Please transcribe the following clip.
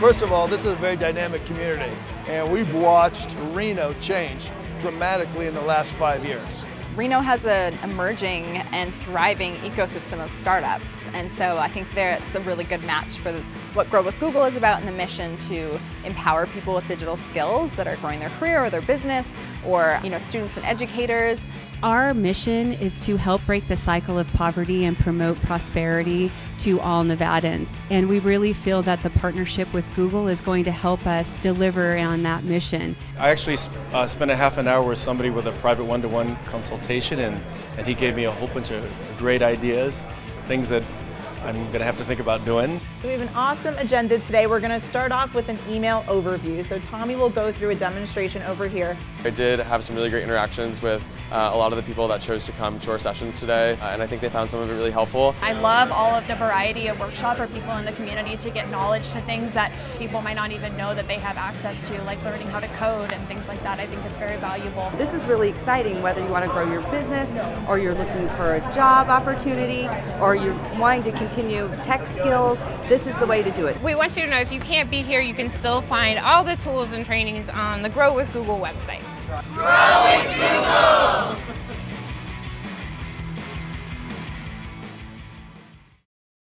First of all, this is a very dynamic community, and we've watched Reno change dramatically in the last 5 years. Reno has an emerging and thriving ecosystem of startups, and so I think it's a really good match for what Grow with Google is about and the mission to empower people with digital skills that are growing their career or their business, or students and educators. Our mission is to help break the cycle of poverty and promote prosperity to all Nevadans. And we really feel that the partnership with Google is going to help us deliver on that mission. I actually spent a half an hour with somebody with a private one-to-one consultation, and he gave me a whole bunch of great ideas, things that I'm going to have to think about doing. We have an awesome agenda today. We're going to start off with an email overview. So Tommy will go through a demonstration over here. I did have some really great interactions with a lot of the people that chose to come to our sessions today, and I think they found some of it really helpful. I love all of the variety of workshops for people in the community to get knowledge to things that people might not even know that they have access to, like learning how to code and things like that. I think it's very valuable. This is really exciting, whether you want to grow your business, or you're looking for a job opportunity, or you're wanting to continue tech skills. This is the way to do it. We want you to know if you can't be here, you can still find all the tools and trainings on the Grow with Google website. Grow with Google!